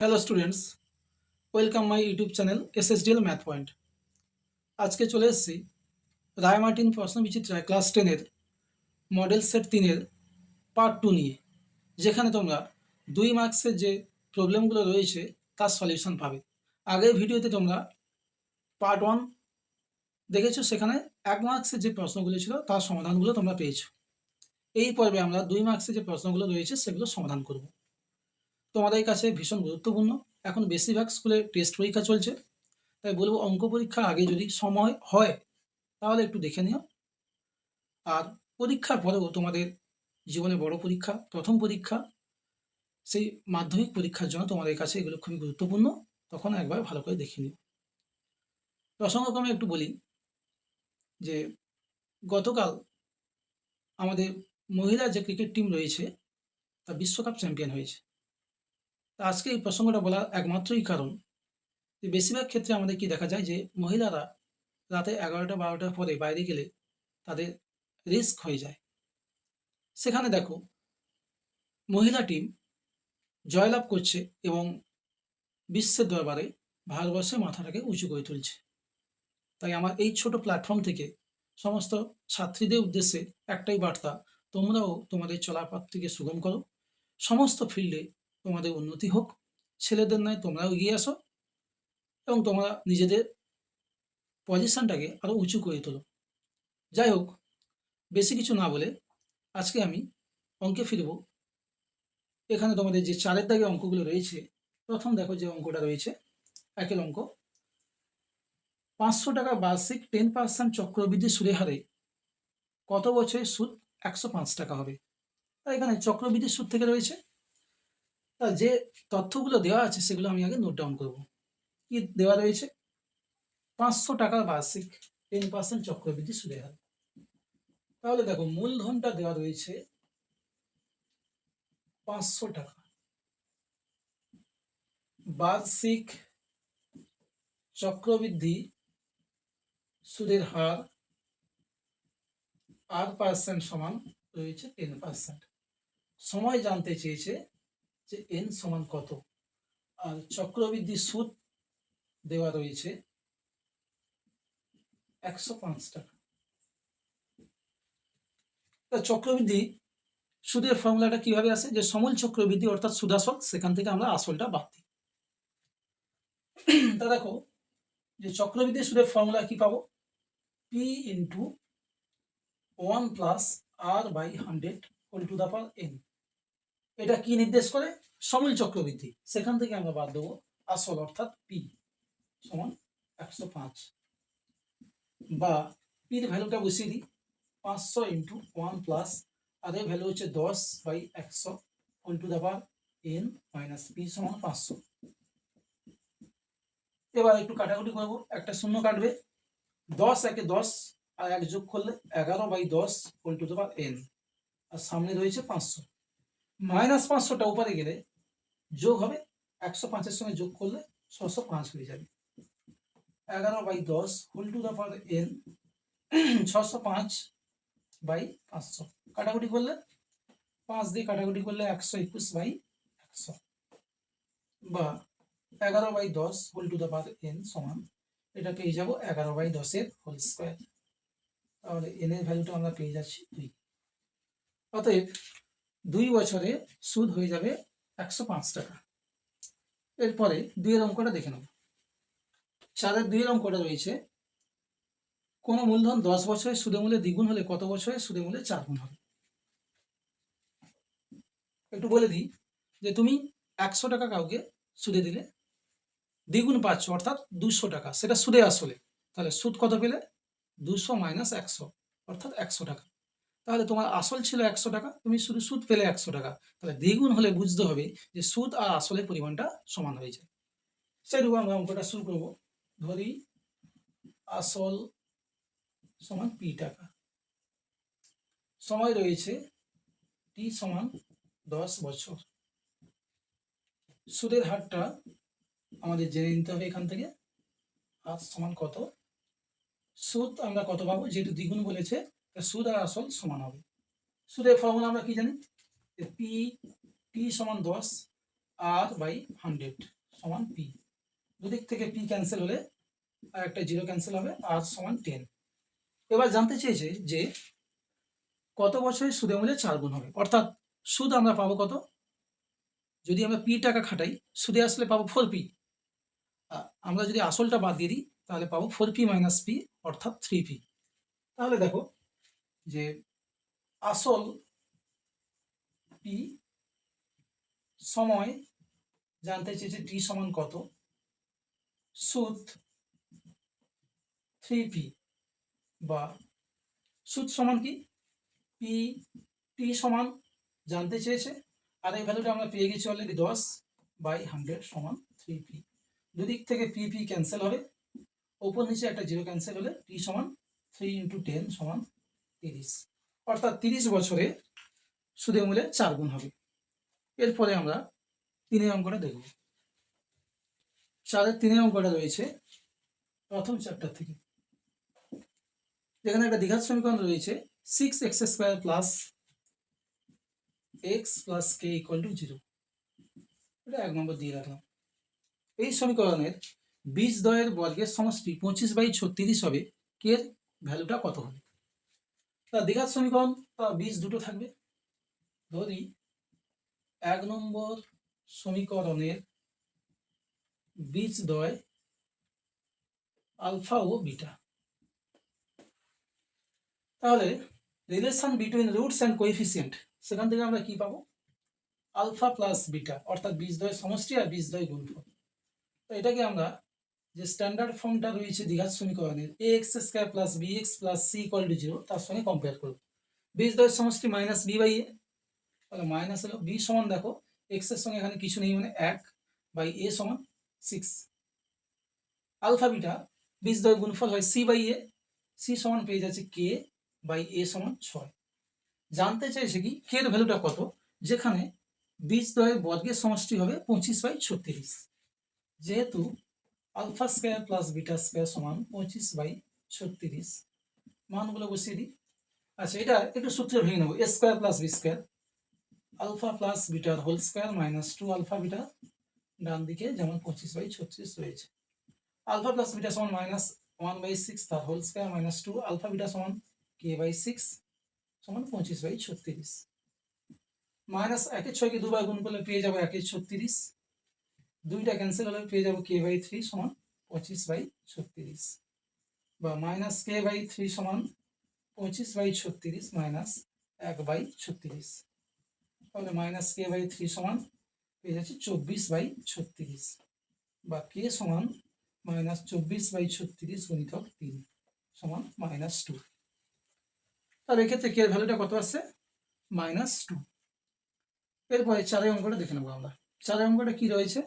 Hello students, welcome my YouTube channel SSDL math point. আজকে চলে এসেছি রায়মার্টিন প্রশ্নবিচিত্রায় ক্লাস 10-এর মডেল সেট 3-এর পার্ট 2 নিয়ে, যেখানে তোমরা 2 মার্কসের যে প্রবলেমগুলো রয়েছে তার সলিউশন পাবে। আগের ভিডিওতে তোমরা পার্ট 1 দেখেছো, সেখানে 1 মার্কসের যে প্রশ্নগুলো ছিল তার সমাধানগুলো তোমরা পেয়েছো। এই পর্বে আমরা 2 মার্কসের যে প্রশ্নগুলো রয়েছে সেগুলো সমাধান করব। তোমাদের কাছে ভীষণ গুরুত্বপূর্ণ, এখন বেশিরভাগ স্কুলে টেস্ট পরীক্ষা চলছে, তাই বলবো অঙ্ক পরীক্ষার আগে যদি সময় হয় তাহলে একটু দেখে নিও। আর পরীক্ষার পরেও তোমাদের জীবনে বড় পরীক্ষা, প্রথম পরীক্ষা, সেই মাধ্যমিক পরীক্ষার জন্য তোমাদের কাছে এগুলো খুবই গুরুত্বপূর্ণ, তখন একবার ভালো করে দেখে নিও। প্রসঙ্গক্রমে একটু বলি যে গতকাল আমাদের মহিলা যে ক্রিকেট টিম রয়েছে তা বিশ্বকাপ চ্যাম্পিয়ন হয়েছে। তা আজকে এই প্রসঙ্গটা বলার একমাত্রই কারণ যে বেশিরভাগ ক্ষেত্রে আমাদের কি দেখা যায় যে মহিলারা রাতে 11টা-12টার পরে বাইরে গেলে তাদের রিস্ক হয়ে যায়। সেখানে দেখো মহিলা টিম জয়লাভ করছে এবং বিশ্বের দরবারে ভারতবর্ষের মাথাটাকে উঁচু করে তুলছে। তাই আমার এই ছোট প্ল্যাটফর্ম থেকে সমস্ত ছাত্রীদের উদ্দেশ্যে একটাই বার্তা, তোমরাও তোমাদের চলার পথটিকে সুগম করো, সমস্ত ফিল্ডে তোমাদের উন্নতি হোক, ছেলেদের নয় তোমরাও এগিয়ে আসো এবং তোমরা নিজেদের পজিশনটাকে আরও উঁচু করে তোলো। যাই হোক, বেশি কিছু না বলে আজকে আমি অঙ্কে ফিরব। এখানে তোমাদের যে 4-এর দাগে অঙ্কগুলো রয়েছে, প্রথম দেখো যে অঙ্কটা রয়েছে, একের অঙ্ক, 500 টাকা বার্ষিক 10% চক্রবৃদ্ধি সুদের হারে কত বছরের সুদ 105 টাকা হবে। তাই এখানে চক্রবৃদ্ধি সুদ থেকে রয়েছে। তা যে তথ্যগুলো দেওয়া আছে সেগুলো আমি আগে নোট ডাউন করব। কি দেওয়া রয়েছে? 500 টাকা বার্ষিক 10% চক্রবৃদ্ধি সুদের হার। তাহলে দেখো মূলধনটা দেওয়া রয়েছে 500 টাকা, বার্ষিক চক্রবৃদ্ধি সুদের হার R% সমান রয়েছে 10%। সময় জানতে চেয়েছে যে n সমান কত, আর চক্রবৃদ্ধি সুদ দেওয়া রয়েছে 105 টাকা। তা চক্রবৃদ্ধি সুদের ফর্মুলাটা কিভাবে আসে, যে সমূল চক্রবৃদ্ধি অর্থাৎ সুদাসল, সেখান থেকে আমরা আসলটা বাদ দিই। তা দেখো যে চক্রবৃদ্ধি সুদের ফর্মুলা কি পাবো, p into 1 plus r/100 whole to the power n। এটা কি নির্দেশ করে? সমূল চক্রবৃদ্ধি, সেখান থেকে আমরা বাদ দেবো আসল অর্থাৎ p সমান 105, বা পির ভ্যালুটা বসিয়ে দিই 500 ইন্টু 1 প্লাস আর এর ভ্যালু হচ্ছে 10/100 whole to the power n minus p সমান 500। এবার একটু কাটাকুটি করবো, একটা শূন্য কাটবে, 10 একে 10 আর 1 যোগ করলে 11/10 whole to the power n, আর সামনে রয়েছে 500, মাইনাস 500টা উপরে গেলে যোগ হবে, 105-এর সঙ্গে যোগ করলে 605 হয়ে যাবে। 11/10 whole to the power n 605/500, কাটাকুটি করলে 5 দিয়ে কাটাকুটি করলে 121/100, বা 11/10 whole to the power n সমান, এটা পেয়ে যাবো 11/10 হোল স্কোয়ার। তাহলে n এর ভ্যালুটা আমরা পেয়ে যাচ্ছি 2। অতএব 2 বছরে সুদ হয়ে যাবে 105 টাকা। এরপরে 2-এর অঙ্কটা দেখে নেব। 4-এর 2-এর অঙ্কটা রয়েছে, কোনো মূলধন 10 বছরের সুদে মূল্যে দ্বিগুণ হলে কত বছরের সুদে মূল্যে 4 গুণ হবে। একটু বলে দিই যে তুমি 100 টাকা কাউকে সুদে দিলে, দ্বিগুণ পাচ্ছ অর্থাৎ 200 টাকা, সেটা সুদে আসলে, তাহলে সুদ কত পেলে? 200 মাইনাস 100 অর্থাৎ 100 টাকা। তাহলে তোমার আসল ছিল 100 টাকা, তুমি শুধু সুদ পেলে 100 টাকা, তাহলে দ্বিগুণ হলে বুঝতে হবে যে সুদ আর আসলের পরিমাণটা সমান হয়ে যায়। সেরকম আমরা অঙ্কটা শুরু করবো। ধরি আসল সমান p টাকা, সময় রয়েছে t সমান 10 বছর, সুদের হারটা আমাদের জেনে নিতে হবে এখান থেকে, আর সমান কত, সুদ আমরা কত পাবো, যেহেতু দ্বিগুণ বলেছে সুদ আর আসল সমান হবে। সুদের ফর্মুলা আমরা কি জানি, p t সমান 10 আর বাই 100 সমান পি। দুদিক থেকে পি ক্যান্সেল হলে আর একটা জিরো ক্যান্সেল হবে, আর সমান 10। এবার জানতে চেয়েছে যে কত বছরে সুদে মূল্যে 4 গুণ হবে, অর্থাৎ সুদ আমরা পাবো কত, যদি আমরা পি টাকা খাটাই সুদে আসলে পাবো 4p। আমরা যদি আসলটা বাদ দিয়ে দিই তাহলে পাবো 4p মাইনাস পি অর্থাৎ 3p। তাহলে দেখো যে আসল পি সময় জানতে চেয়েছে টি সমান কত, সুদ 3p, বা সুদ সমান কি পি টি সমান জানতে চেয়েছে, আর এই ভ্যালুটা আমরা পেয়ে গেছি অলরেডি 10/100 সমান 3p। দুদিক থেকে পি পি ক্যান্সেল হবে, ওপর নিচে একটা জিরো ক্যান্সেল হলে টি সমান 3 × 10 সমান 30, অর্থাৎ 30 বছরে সুদে মূল্যে 4 গুণ হবে। এরপরে আমরা 3 অঙ্কটা দেখব। 4-এর 3 অঙ্কটা রয়েছে প্রথম চ্যাপ্টার থেকে, যেখানে একটা দ্বিঘাত সমীকরণ রয়েছে 6x² plus x plus k equal to 0। এটা 1 নম্বর দিয়ে রাখলাম। এই সমীকরণের বীজদ্বয়ের বর্গের সমষ্টি 25/36 হবে, k এর ভ্যালুটা কত হবে। তা দ্বিঘাত সমীকরণ, তা বীজ দুটো থাকবে। ধরি 1 নম্বর সমীকরণের বীজদ্বয় আলফা ও বিটা। তাহলে relation between roots and coefficient, সেখান থেকে আমরা কি পাবো, আলফা প্লাস বিটা, অর্থাৎ বীজদ্বয় সমষ্টি আর বীজদ্বয় গুণফল। তো এটাকে আমরা যে স্ট্যান্ডার্ড ফর্মটা রয়েছে দ্বিঘাত সমীকরণের ax² plus bx plus c equal to 0 তার সঙ্গে কম্পেয়ার করব। বীজদ্বয় সমষ্টি মাইনাস বি বাই এ, তাহলে মাইনাস হলো বি সমান, দেখো এক্স এর সঙ্গে এখানে কিছু নেই মানে 1/a সমান 6। আলফা বিটা বীজদ্বয় গুণফল হয় c বাই এ, c সমান পেয়ে যাচ্ছে k/a সমান 6। জানতে চাইছে কি k এর ভ্যালুটা কত, যেখানে বীজদ্বয়ের বর্গের সমষ্টি হবে 25/36। যেহেতু alpha square plus beta square সমান 25/36, মানগুলো বসিয়ে দিই। আচ্ছা, এটা একটু সূত্রে ভেঙে নেবো, a square plus B square, alpha plus বিটার whole square minus 2 alpha beta, ডান দিকে যেমন 25/36 রয়েছে। আলফা প্লাস বিটা সমান মাইনাস 1/6 তার whole square minus 2 alpha beta সমান k/6 সমান 25/36। মাইনাস 1-6 কে দুবার গুণ করলে পেয়ে যাবো 1-36, দুইটা ক্যান্সেল হলে পেয়ে যাবো k/3 সমান 25/36, বা মাইনাস k/3 সমান 25/36 মাইনাস 1/36। তাহলে মাইনাস k/3 সমান পেয়ে যাচ্ছে 24/36, বা k সমান মাইনাস 24/36 গুণিতক 3 সমান -2। তাহলে এক্ষেত্রে k এর ভ্যালুটা কত আসছে, -2। এরপরে 4 অঙ্কটা দেখে নেবো আমরা। 4 অঙ্কটা কি রয়েছে,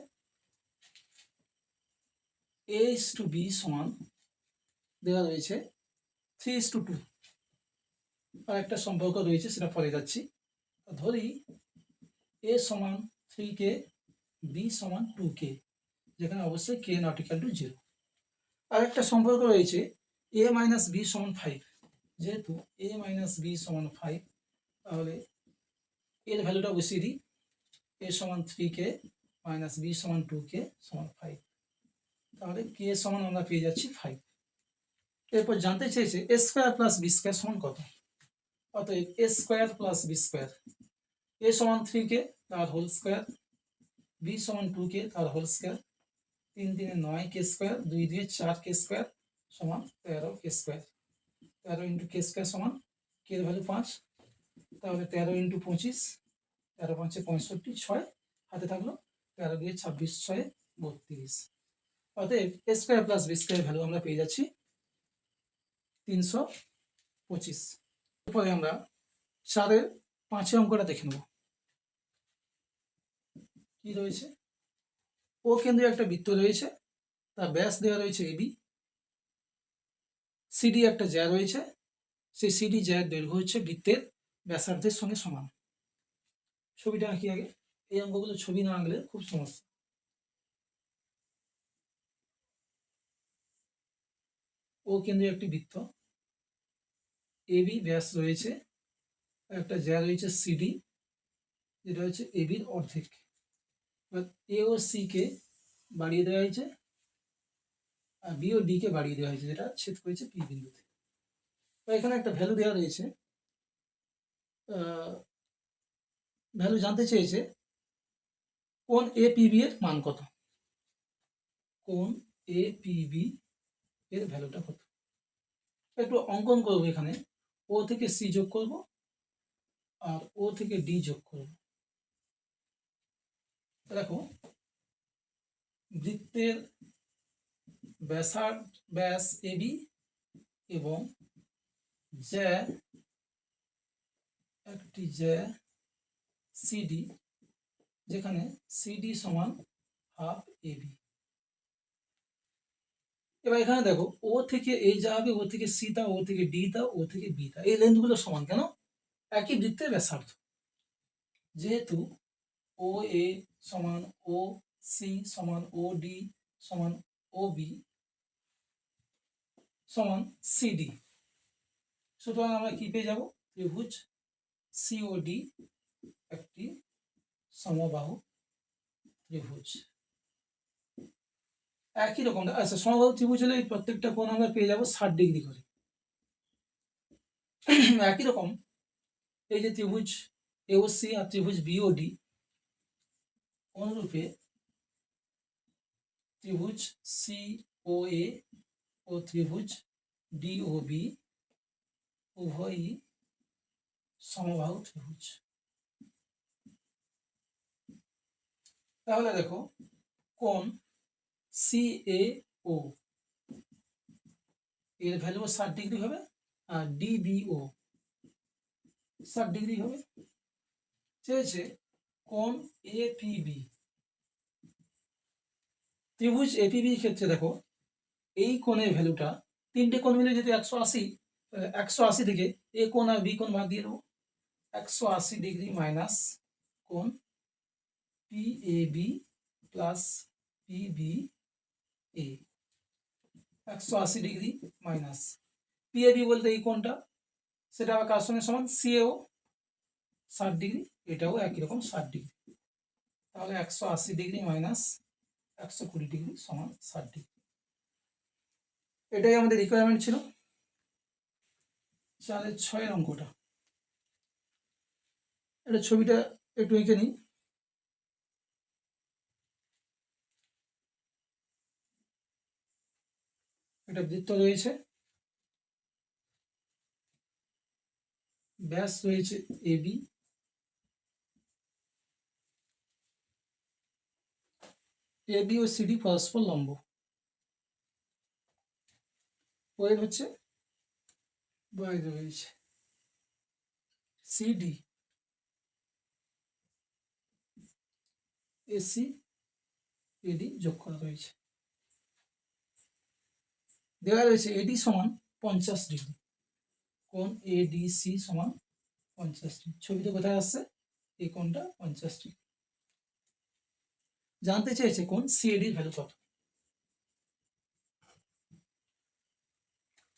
a/b সমান দেওয়া রয়েছে 3:2, আর একটা সম্পর্ক রয়েছে সেটা পরে যাচ্ছি। ধরি a সমান 3k, b সমান 2k, যেখানে অবশ্যই k নট ইকুয়াল টু 0। আর একটা সম্পর্ক রয়েছে a মাইনাস b সমান 5, যেহেতু a মাইনাস b সমান 5, তাহলে এর ভ্যালুটা বসিয়ে দিই, a সমান 3k মাইনাস b সমান 2k সমান 5, তাহলে k সমান আমরা পেয়ে যাচ্ছি 5। এরপর জানতে চেয়েছে a square plus b square সমান কত, অতএব a square plus b square, a সমান 3k তার হোল স্কয়ার, b সমান 2k তার whole square, 3 × 3 = 9k square, 2 × 2 = 4k square সমান 13k স্কয়ার। 13 × k স্কয়ার সমান k এর ভ্যালু 5, তাহলে 13 × 25, 13 × 5 = 65, 6 হাতে থাকলো, 13 × 2 = 26, 6 = 32। অতএব a square plus b square value আমরা পেয়ে যাচ্ছি 325। এরপরে আমরা 4-এর 5 অঙ্কটা দেখে নেব। কি রয়েছে, ও কেন্দ্রে একটা বৃত্ত রয়েছে, তার ব্যাস দেওয়া রয়েছে এবি, সিডি একটা জ্যা রয়েছে, সেই সিডি জ্যার দৈর্ঘ্য হচ্ছে বৃত্তের ব্যাসার্ধের সঙ্গে সমান। ছবিটা আঁকি আগে, এই অঙ্কগুলো ছবি না আঁকলে খুব সমস্যা। ও কেন্দ্রে একটি বৃত্ত, এবি ব্যাস রয়েছে, একটা জ্যা রয়েছে সিডি, যেটা হচ্ছে এবির অর্ধেক, এবার এ ও সি কে বাড়িয়ে দেওয়া হয়েছে, আর বি ও ডি কে বাড়িয়ে দেওয়া হয়েছে, যেটা ছেদ করেছে পি বিন্দুতে। তো এখানে একটা ভ্যালু দেওয়া রয়েছে, ভ্যালু জানতে চেয়েছে কোণ এ পি বি এর মান কত। কোণ এ পি বি এর ভ্যালুটা কত, একটু অঙ্কন করবো। এখানে ও থেকে সি যোগ করব আর ও থেকে ডি যোগ করব। দেখো, বৃত্তের ব্যাস এবি এবং জ্যা একটি জ্যা সিডি, যেখানে সিডি সমান হাফ এবি। এবার এখানে দেখো, ও থেকে এ যা হবে, ও থেকে সি তা, ও থেকে ডি তা, ও থেকে বি তা, এই লেন্থগুলো সমান কেন? একই বৃত্তের ব্যাসার্ধ। যেহেতু ও এ সমান ও সি সমান ও ডি সমান ও বি সমান সিডি, সুতরাং আমরা কি পেয়ে যাব? ত্রিভুজ সিওডি একটি সমবাহু ত্রিভুজ। একই রকম, আচ্ছা, সমবাহু ত্রিভুজ হলে এই প্রত্যেকটা কোণ আমরা পেয়ে যাব 60 ডিগ্রি করে। একই রকম এই যে ত্রিভুজ এওসি আর ত্রিভুজ বিওডি, অনুরূপে ত্রিভুজ সিওএ ও ত্রিভুজ ডিওবি উভয়ই সমবাহু ত্রিভুজ। তাহলে দেখো, কোণ সিএও এর ভ্যালু 60 ডিগ্রি হবে, আর ডিবিও 60 ডিগ্রি হবে। চেয়েছে কোণ এপিবি। ত্রিভুজ এপিবির ক্ষেত্রে দেখো, এই কোণের ভ্যালুটা, তিনটে কোণ মিলে যদি 180 থেকে এ কোণ আর বি কোণ বাদ দিয়ে দেবো। 180 ডিগ্রি মাইনাস কোণ PAB plus PBA, 180 degree minus PAB বলতে এই কোণটা, সেটা আবার কার সঙ্গে সমান? সিএও 60 ডিগ্রি, এটাও একই রকম 60 ডিগ্রি। তাহলে 180 ডিগ্রি মাইনাস 120 ডিগ্রি সমান 60 ডিগ্রি। এটাই আমাদের রিকোয়ারমেন্ট ছিল। 6 অঙ্কটা, এটা ছবিটা একটু এঁকে নিই। এটা বৃত্ত রয়েছে, ব্যাস রয়েছে এবি, এবি ও সিডি পরস্পর লম্ব, ওয়ের হচ্ছে বাইরে রয়েছে সিডি, এসি এডি যোগ করা রয়েছে। দেওয়া রয়েছে এডি সমান 50 ডিগ্রি, কোণ এডিসি সমান 50 ডিগ্রি। ছবিতে কোথায় আসছে? এই কোণটা 50 ডিগ্রি। জানতে চেয়েছে কোণ সিএডির ভ্যালু কত।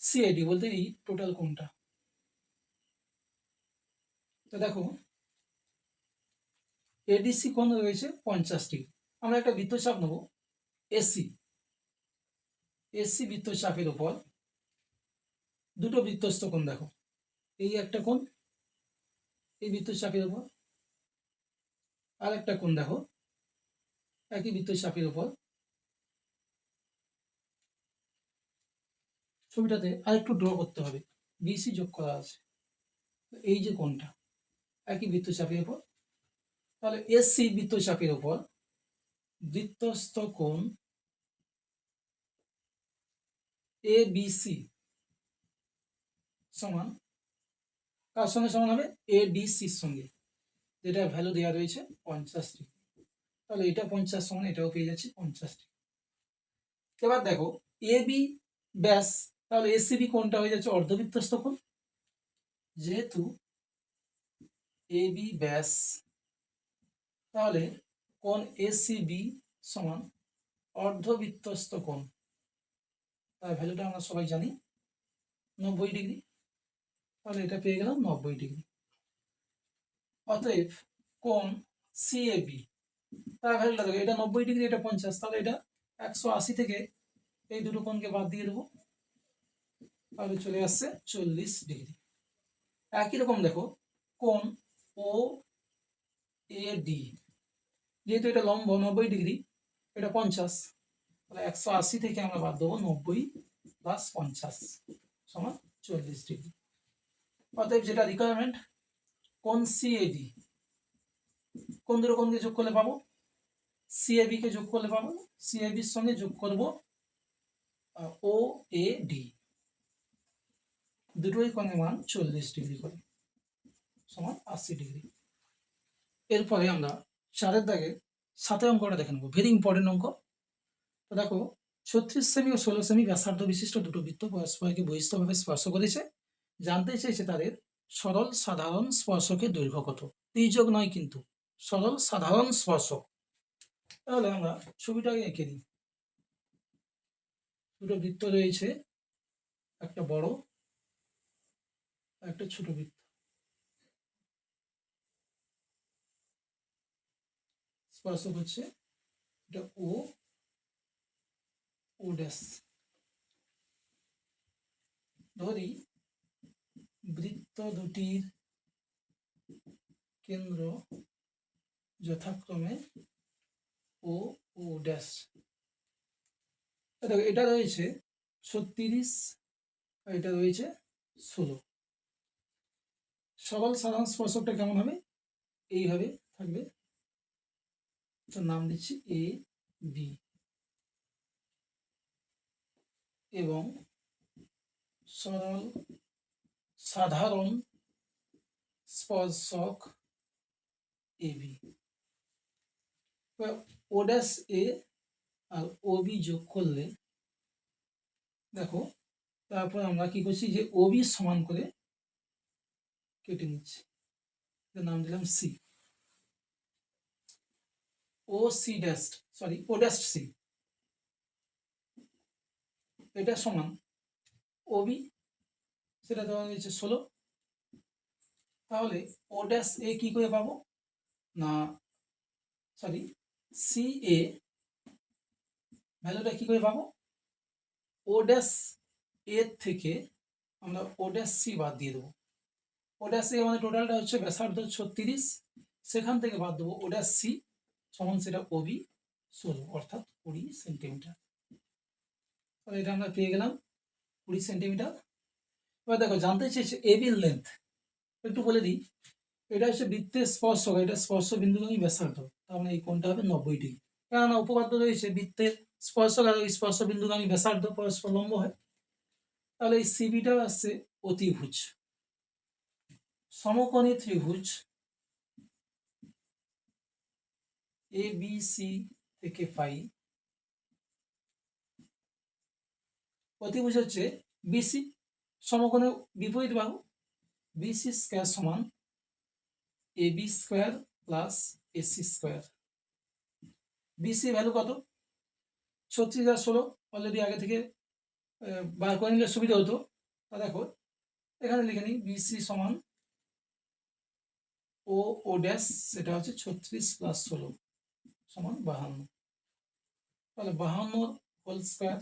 সিএডি বলতে এই টোটাল কোণটা। তো দেখো, এডিসি কোণ রয়েছে 50 ডিগ্রি। আমরা একটা বৃত্তচাপ নেব এসি। এসি বৃত্তচাপের উপর দুটো বৃত্তস্থ কোণ দেখো, এই একটা কোণ এই বৃত্তচাপের উপর, আর একটা কোণ দেখো একই বৃত্তচাপের উপর। ছবিটাতে আরেকটু ড্র করতে হবে, বিসি যোগ করা আছে। এই যে কোণটা একই বৃত্তচাপের উপর, তাহলে এসি বৃত্তচাপের উপর বৃত্তস্থ কোণ এ বিসি সমান কার সঙ্গে সমান হবে? এডিসির সঙ্গে, যেটা ভ্যালু দেওয়া রয়েছে 50 ডিগ্রি। তাহলে এটা 50 সমান, এটাও পেয়ে যাচ্ছি 50 ডিগ্রি। এবার দেখো, এ বি ব্যাস, তাহলে এসিবি কোণটা হয়ে যাচ্ছে অর্ধবৃত্তস্থ কোণ। যেহেতু এ বি ব্যাস, তাহলে কোণ এসিবি সমান অর্ধবৃত্তস্থ কোণ, তার ভ্যালুটা আমরা সবাই জানি 90 ডিগ্রি। তাহলে এটা পেয়ে গেলাম 90 ডিগ্রি। অতএব কোণ সিএবি, তার ভ্যালুটা দেখো, এটা 90 ডিগ্রি, এটা 50, তাহলে এটা 180 থেকে এই দুটো কোণকে বাদ দিয়ে দেবো, তাহলে চলে আসছে 40 ডিগ্রি। একই রকম দেখো কোণ ও এ ডি, যেহেতু এটা লম্ব 90 ডিগ্রি, এটা 50, তাহলে 180 থেকে আমরা বাদ দেবো 90 প্লাস 50 সমান 40 ডিগ্রি। অতএব যেটা রিকোয়ারমেন্ট, কোণ সিএডি, কোন দুটো কোণকে যোগ করলে পাবো, সিএবি কে যোগ করলে পাবো, সিএবির সঙ্গে যোগ করব ও এ ডি, দুটোই কোণের মান 40 ডিগ্রি করে, সমান 80 ডিগ্রি। এরপরে আমরা 4-এর দাগে 7 অঙ্কটা দেখে নেবো, ভেরি ইম্পর্টেন্ট অঙ্ক। তো দেখো 36 সেমি ও 16 সেমি ব্যাসার্ধ বিশিষ্ট দুটো বৃত্ত পরস্পরকে বহিস্থভাবে স্পর্শ করেছে। জানতে চেয়েছে তাদের সরল সাধারণ স্পর্শকের দৈর্ঘ্য কত। তির্যক নয় কিন্তু, সরল সাধারণ স্পর্শক। তাহলে আমরা ছবিটাকে এঁকে দিই। দুটো বৃত্ত রয়েছে, একটা বড় একটা ছোট বৃত্ত। স্পর্শক হচ্ছে এটা ও ও ড্যাশ। ধরি বৃত্ত দুটির কেন্দ্র যথাক্রমে ও ও ড্যাশ। দেখো এটা রয়েছে 36 আর এটা রয়েছে 16। সরল সাধারণ স্পর্শকটা কেমন হবে, এইভাবে থাকবে, তো নাম দিচ্ছি এ বি, এবং সরল সাধারণ স্পর্শক A B. O dash A আর ও বি যোগ করলে দেখো, তারপর আমরা কি করছি, যে ও বি সমান করে কেটে নিচ্ছি, নাম দিলাম সি, ও সি ড্যাশ, সরি ও ড্যাশ সি, এটা সমান ও বি, সেটা দেওয়া হয়েছে 16। তাহলে ও ড্যাশ এ কি করে পাবো না, সরি সি এ ভ্যালুটা কি করে পাবো, ও ড্যাশ এর থেকে আমরা ও ড্যাশ সি বাদ দিয়ে দেবো। ও ড্যাশ এ মানে টোটালটা হচ্ছে ব্যাসার্ধ 36, সেখান থেকে বাদ দেবো ও ড্যাশ সি, সমান সেটা ও বি 16, অর্থাৎ 20 সেন্টিমিটার। তাহলে এটা আমরা পেয়ে গেলাম 20 সেন্টিমিটার। এবার দেখো জানতে চেয়েছে এ বির লেন্থ, একটু বলে দিই। এটা হচ্ছে বৃত্তের স্পর্শক, এটা স্পর্শ বিন্দুগামী ব্যাসার্ধ, তার মানে এই কোণটা হবে 90 ডিগ্রি। কেননা উপপাদ্য রয়েছে বৃত্তের স্পর্শক আর স্পর্শ বিন্দুগামী ব্যাসার্ধ পরস্পর লম্ব হয়। তাহলে এই সিবিটা আসছে অতিভুজ, সমকোণী ত্রিভুজ এ বি সি থেকে পাই। অতিভুজ হচ্ছে বিসি, সমকোণের বিপরীত বাহু, বিসি স্কয়ার সমান A B square plus AC square. BC value কত, 36 আর 16, অলরেডি আগে থেকে বার করে নিলে সুবিধা হতো। তা দেখো এখানে লিখে নিই, বিসি সমান ও ও ড্যাশ, সেটা হচ্ছে 36 প্লাস 16 সমান 52। তাহলে 52 হোল স্কয়ার।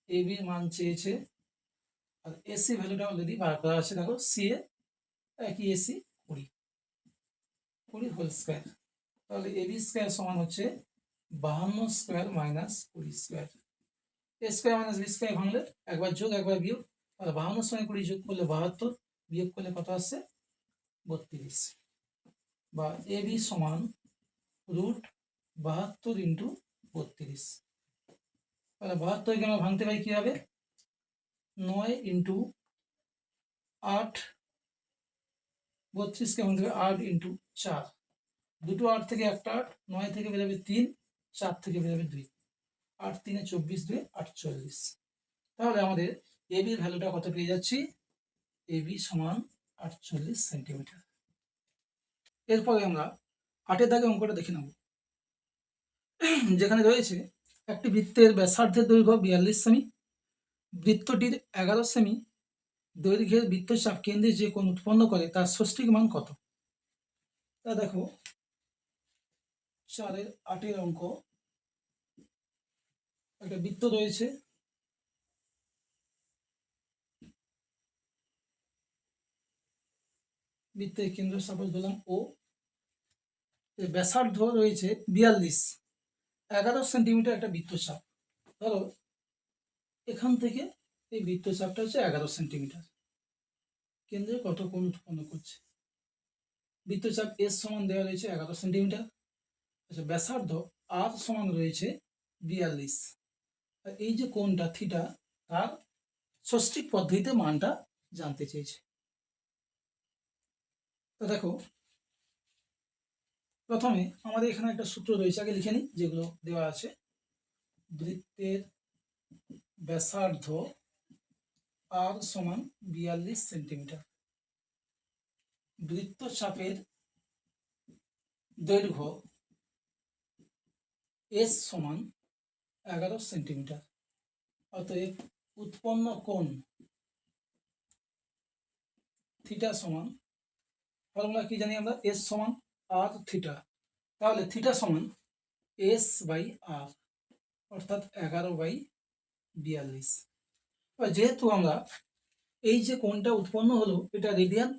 এ বির মান চেয়েছে, আর এসি ভ্যালুটা অলরেডি বার করা আছে, দেখো সি এ একই এসি 20 হোল স্কয়ার। তাহলে এ বি স্কয়ার সমান হচ্ছে 52 স্কয়ার মাইনাস 20 স্কয়ার। এ স্কয়ার মাইনাস বি স্কয়ার ভাঙলে একবার যোগ একবার বিয়োগ, তাহলে 52 সঙ্গে 20 যোগ করলে 72, বিয়োগ করলে কত আসছে 32, বা এ বি সমান রুট 72 ইন্টু 32। তাহলে 72 কে আমরা ভাঙতে পারি কি হবে, 9 ইন্টু 8, 32 কে ভাঙতে পারি 8 ইন্টু 4, দুটো 8 থেকে একটা 8, 9 থেকে বেরোবে 3, 4 থেকে বেরোবে 2, 8 3 24, 2 48। তাহলে আমাদের এ বির ভ্যালুটা কত পেয়ে যাচ্ছি, এ বি সমান 48 সেন্টিমিটার। এরপরে আমরা 8-এর দাগে অঙ্কটা দেখে নেব, যেখানে রয়েছে একটি বৃত্তের ব্যাসার্ধের দৈর্ঘ্য 42 সেমি, বৃত্তটির 11 সেমি দৈর্ঘ্যের বৃত্তচাপ কেন্দ্রে যে কোণ উৎপন্ন করে তার ষষ্ঠিক মান কত। তা দেখো 4-এর 8-এর অঙ্ক। একটা বৃত্ত রয়েছে, বৃত্তের কেন্দ্র স্থাপন ধরলাম ও, এর ব্যাসার্ধ রয়েছে 42, 11 সেন্টিমিটার একটা বৃত্তচাপ। ধরো এখান থেকে এই বৃত্তচাপটা হচ্ছে 11 সেন্টিমিটার, কেন্দ্রে কত কোণ উৎপন্ন করছে। বৃত্তচাপ এস সমান দেওয়া রয়েছে 11 সেন্টিমিটার। আচ্ছা, ব্যাসার্ধ আর সমান রয়েছে 42। আর এই যে কোণটা থিটা, তার ষষ্ঠিক পদ্ধতিতে মানটা জানতে চেয়েছে। তো দেখো, প্রথমে আমাদের এখানে একটা সূত্র রয়েছে, আগে লিখে নিই যেগুলো দেওয়া আছে। বৃত্তের ব্যাসার্ধ আর সমান 42 সেন্টিমিটার, বৃত্তচাপের দৈর্ঘ্য এস সমান 11 সেন্টিমিটার। অতএব উৎপন্ন কোণ থিটা সমান, ফর্মুলা কি জানি আমরা, এস সমান আর থিটা। তাহলে থিটা সমান এস বাই আর, অর্থাৎ 11/42। এবার যেহেতু আমরা এই যে কোণটা উৎপন্ন হলো এটা রেডিয়ান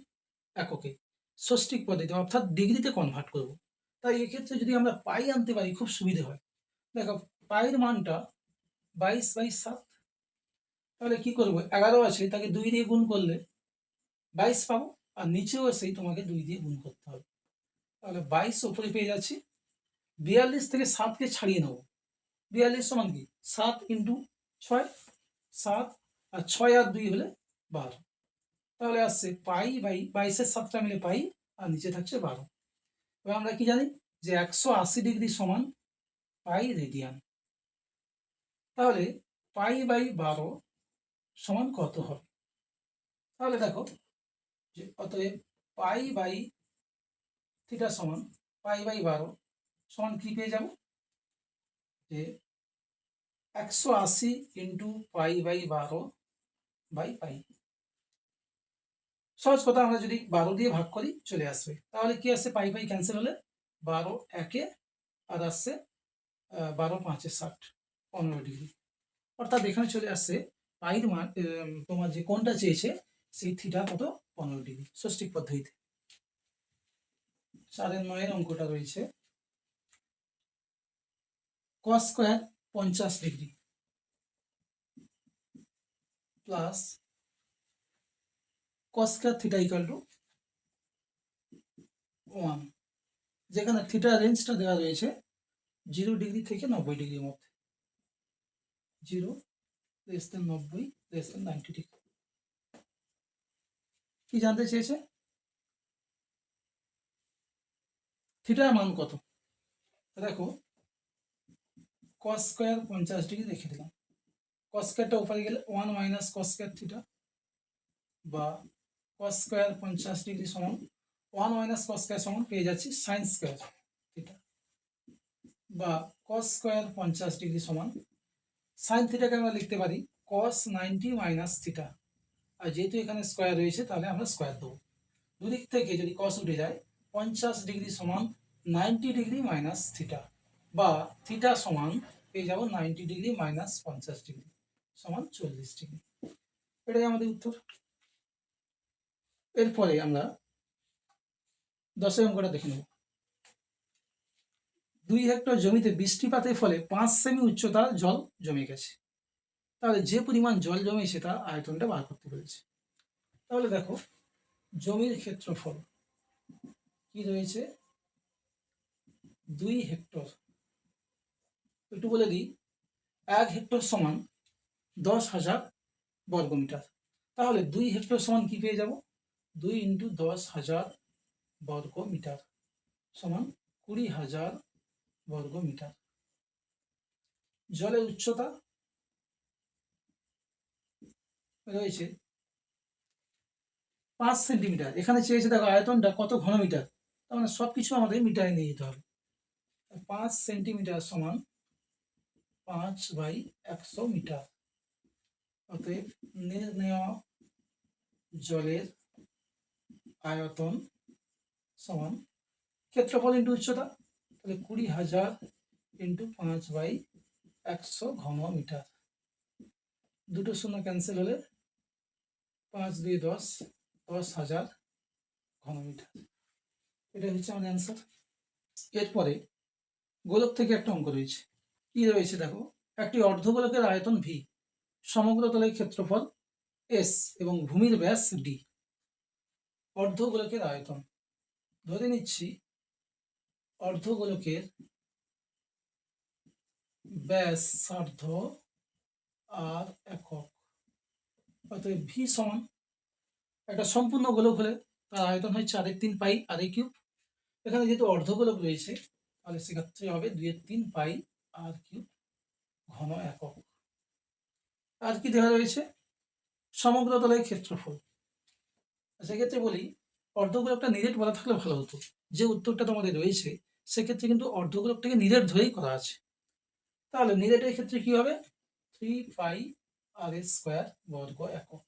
এককে, ষষ্ঠিক পদ্ধতি অর্থাৎ ডিগ্রিতে কনভার্ট করব, তাই এক্ষেত্রে যদি আমরা পাই আনতে পারি খুব সুবিধে হয়। দেখো পাইয়ের মানটা 22/7, তাহলে কি করব, 11 আছে তাকে 2 দিয়ে গুণ করলে 22 পাবো, আর নিচেও সেই তোমাকে 2 দিয়ে গুণ করতে হবে। তাহলে 22 উপরে পেয়ে যাচ্ছি। 42 থেকে 7কে ছাড়িয়ে নেব। 42 সমান কি 7 ইন্টু 6, 7 আর 6 আর 2 হলে 12। তাহলে আসছে পাই বাই 22-এর 7টা মিলে পাই, আর নিচে থাকছে 12। এবার আমরা কি জানি যে 180 ডিগ্রি সমান পাই রেডিয়ান। তাহলে পাই বাই 12 সমান কত হবে? তাহলে দেখো যে অতএব পাই বাই থিটা সমান পাই বাই 12 সমান কি পেয়ে যাব, যে 180 into pi by 12 by pi. সহজ কথা, আমরা যদি 12 দিয়ে ভাগ করি চলে আসবে। তাহলে কি আসছে, পাই পাই ক্যান্সেল হলে 12 একে, আর আসছে 12×5 = 60, 15 ডিগ্রি। অর্থাৎ এখানে চলে আসছে পাইর মান, তোমার যে কোণটা চেয়েছে সেই থিটা কত, 15 ডিগ্রি ষষ্ঠিক পদ্ধতিতে। 4-এর 9-এর অঙ্কটা রয়েছে, cos square 50 degree plus cos square theta equal to 1, যেখানে থিটা রেঞ্জটা দেওয়া রয়েছে 0 ডিগ্রি থেকে 90 ডিগ্রির মধ্যে, 0 less than 90 less than 90 degree. কি জানতে চেয়েছে, থিটার মান কত। দেখো cos স্কয়ার 50 ডিগ্রি রেখে দিলাম, cos স্কয়ারটা উপরে গেলে 1 মাইনাস cos স্কয়ার থিটা, বা cos স্কয়ার 50 ডিগ্রি সমান 1 মাইনাস cos স্কয়ার সমান পেয়ে যাচ্ছি sin স্কয়ার থিটা, বা cos স্কয়ার 50 ডিগ্রি সমান sin থিটাকে আমরা লিখতে পারি cos 90 মাইনাস থিটা। আর যেহেতু এখানে স্কয়ার রয়েছে তাহলে আমরা স্কয়ার দেবো। দুদিক থেকে যদি cos উঠে যায়, 50 ডিগ্রি সমান 90 ডিগ্রি মাইনাস থিটা, বা থিটা সমান পেয়ে যাবো 90 ডিগ্রি মাইনাস 50 ডিগ্রি সমান 40 ডিগ্রি। এটাই আমাদের উত্তর। এরপরে আমরা 10-এর অঙ্কটা দেখে নেব। 2 হেক্টর জমিতে বৃষ্টিপাতের ফলে 5 সেমি উচ্চতার জল জমে গেছে। তাহলে যে পরিমাণ জল জমেছে তার আয়তনটা বার করতে পেরেছে। তাহলে দেখো জমির ক্ষেত্রফল কি রয়েছে, 2 হেক্টর। একটু বলে দিই, 1 হেক্টর সমান 10,000 বর্গমিটার। তাহলে 2 হেক্টর সমান কি পেয়ে যাব, 2 ইন্টু 10,000 বর্গমিটার সমান 20,000 বর্গমিটার। জলের উচ্চতা রয়েছে 5 সেন্টিমিটার। এখানে চেয়েছে দেখো আয়তনটা কত ঘনমিটার, তার মানে সব কিছু আমাদের মিটারে নিয়ে যেতে হবে। 5 সেন্টিমিটার সমান 5/100 মিটার। অতএব নির্ণেয় জলের আয়তন সমান ক্ষেত্রফল ইন্টু উচ্চতা, তাহলে 20,000 ইন্টু 5/100 ঘনমিটার। দুটো শূন্য ক্যান্সেল হলে 5 2 10, 10,000 ঘনমিটার। এটা হচ্ছে আমার অ্যান্সার। এরপরে গোলক থেকে একটা অঙ্ক রয়েছে। কি রয়েছে দেখো, একটি অর্ধগোলকের আয়তন ভি, সমগ্র তলের ক্ষেত্রফল এস এবং ভূমির ব্যাস ডি। অর্ধগোলকের আয়তন, ধরে নিচ্ছি অর্ধগোলকের ব্যাসার্ধ আর একক, অতএব ভি সমান, একটা সম্পূর্ণ গোলক হলে তার আয়তন হয় 4/3 পাই আর এ কিউব। এখানে যেহেতু অর্ধগোলক রয়েছে তাহলে সেক্ষেত্রে হবে 2/3 পাই আর কিউব ঘন একক। আর কি দেওয়া রয়েছে, সমগ্র তলের ক্ষেত্রফল। সেক্ষেত্রে বলি অর্ধগোলকটা নিরেট বলা থাকলে ভালো হতো, যে উত্তরটা তোমাদের রয়েছে সেক্ষেত্রে কিন্তু অর্ধগোলকটাকে নিরেট ধরেই করা আছে। তাহলে নিরেটের ক্ষেত্রে কি হবে, 3 পাই আর স্কোয়ার বর্গ একক।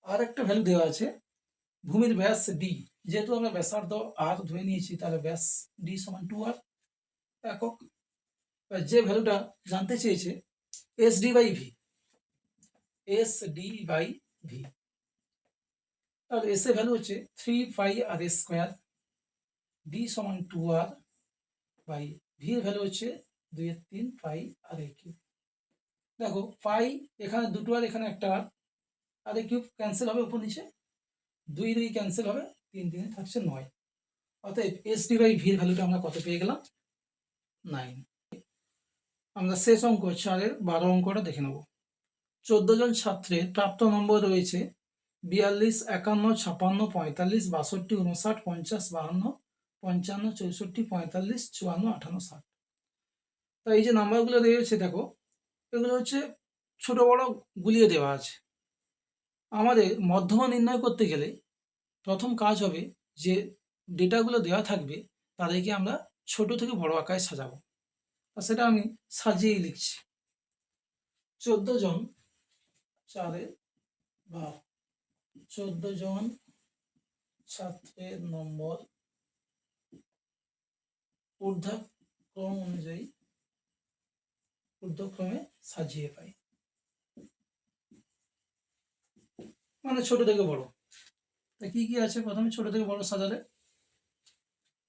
আর একটা ভ্যালু দেওয়া আছে ভূমির ব্যাস ডি, যেহেতু আমরা ব্যাসার্ধ আর ধরে নিয়েছি তাহলে ব্যাস ডি সমান 2r একক। যে ভ্যালুটা জানতে চেয়েছে S D by V, S D by V, তাহলে এস এর ভ্যালু হচ্ছে 3 পাই আর স্কোয়ার, ডি সমান 2r বাই ভি এর ভ্যালু হচ্ছে 2/3 পাই আর এ কিউব। দেখো পাই এখানে দুটো আর এখানে একটা আর এ কিউব ক্যান্সেল হবে উপর নিচে, 2 2 ক্যান্সেল হবে, 3 3 থাকছে 9। অতএব এস ডি বাই ভির ভ্যালুটা আমরা কত পেয়ে গেলাম, 9। আমরা শেষ অঙ্ক 4-এর 12 অঙ্কটা দেখে নেব। 14 জন ছাত্রের প্রাপ্ত নম্বর রয়েছে 42, 51, 56, 45, 62, 59, 50, 52, 55, 64, 45, 54, 58, 60। তা এই যে নাম্বারগুলো রয়েছে দেখো, এগুলো হচ্ছে ছোট বড় গুলিয়ে দেওয়া আছে। আমাদের মধ্যমা নির্ণয় করতে গেলে প্রথম কাজ হবে যে ডেটাগুলো দেওয়া থাকবে তাদেরকে আমরা ছোট থেকে বড় আকারে সাজাবো, আর সেটা আমি সাজিয়েই লিখছি। 14 জন 4-এর 12, 14 জন ছাত্রের নম্বর ঊর্ধ্বক্রম অনুযায়ী ঊর্ধ্বক্রমে সাজিয়ে পাই, মানে ছোট থেকে বড়। তা কি কি আছে, প্রথমে ছোট থেকে বড় সাজালে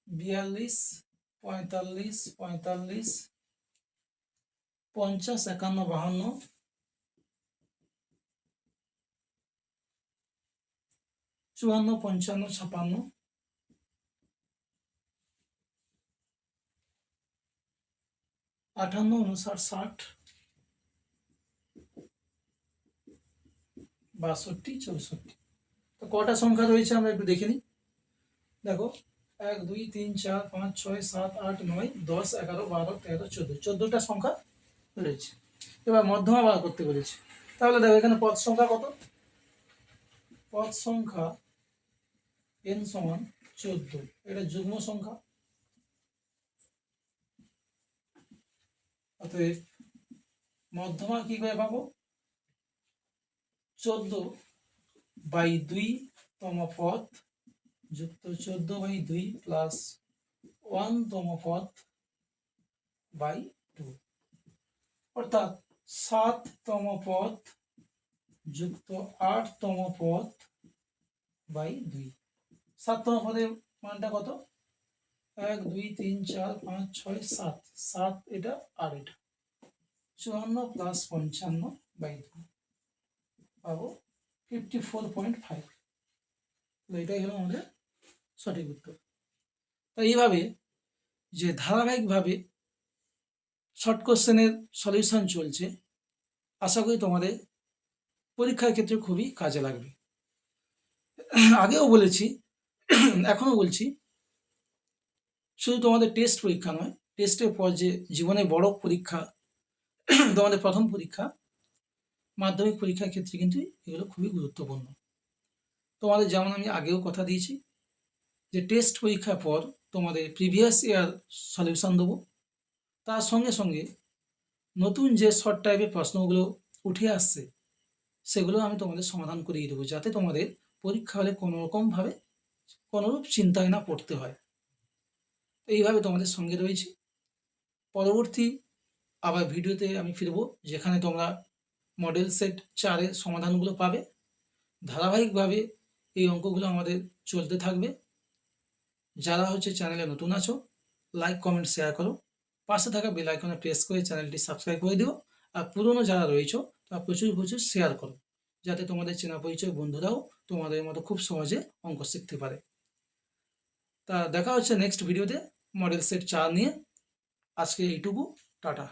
42, 45, 45, 50, 51, 52, 54, 55, 56, 58, 59, 60, 62, 64। তো কটা সংখ্যা রয়েছে আমরা একটু দেখে নিই। দেখো 1 2 3 4 5 6 7 8 9 10 11 12 13 14, 14টা সংখ্যা রয়েছে। এবার মধ্যমা বার করতে বলেছে, তাহলে দেখো এখানে পদ সংখ্যা কত, পদ সংখ্যা n সমান 14, এটা যুগ্ম সংখ্যা। অতএব মধ্যমা কি করে পাবো, 14/2 তম পদ যুক্ত 14/2 প্লাস 1 তম পদ বাই 2, অর্থাৎ 7 তম পদ যুক্ত 8 তম পদ বাই 2। 7 তম পদের মানটা কত, 1 2 3 4 5 6 7, 7 এটা আর এটা 54 প্লাস 55/2 পাবো 54.5। এটাই হলো আমাদের সঠিক উত্তর। তো এইভাবে যে ধারাবাহিকভাবে শর্ট কোশ্চেনের সলিউশন চলছে, আশা করি তোমাদের পরীক্ষার ক্ষেত্রে খুবই কাজে লাগবে। আগেও বলেছি এখনো বলছি, শুধু তোমাদের টেস্ট পরীক্ষা নয়, টেস্টের পর যে জীবনে বড় পরীক্ষা তোমাদের প্রথম পরীক্ষা মাধ্যমিক পরীক্ষার ক্ষেত্রে কিন্তু এগুলো খুবই গুরুত্বপূর্ণ। তোমাদের যেমন আমি আগেও কথা দিয়েছি যে টেস্ট পরীক্ষার পর তোমাদের প্রিভিয়াস ইয়ার সলিউশন দেবো, তার সঙ্গে সঙ্গে নতুন যে শর্ট টাইপের প্রশ্নগুলো উঠে আসছে সেগুলো আমি তোমাদের সমাধান করিয়ে দেবো, যাতে তোমাদের পরীক্ষা হলে কোনোরকমভাবে কোনোরূপ চিন্তায় না পড়তে হয়। এইভাবে তোমাদের সঙ্গে রয়েছি। পরবর্তী আবার ভিডিওতে আমি ফিরবো, যেখানে তোমরা মডেল সেট 4 এর সমাধানগুলো পাবে। ধারাবাহিকভাবে এই অঙ্কগুলো আমাদের চলতে থাকবে। যারা চ্যানেলে নতুন আছো, লাইক, কমেন্ট, শেয়ার করো। পাশে থাকা বেল আইকনে প্রেস করে চ্যানেলটি সাবস্ক্রাইব করে দিও। আর পুরনো যারা রয়েছো তারা প্রচুর প্রচুর শেয়ার করো, যাতে তোমাদের চেনা পরিচয় বন্ধুরাও তোমাদের মতো খুব সহজে অঙ্ক শিখতে পারে। তা দেখা হচ্ছে নেক্সট ভিডিওতে মডেল সেট 4 নিয়ে। আজকে এইটুকু, টাটা।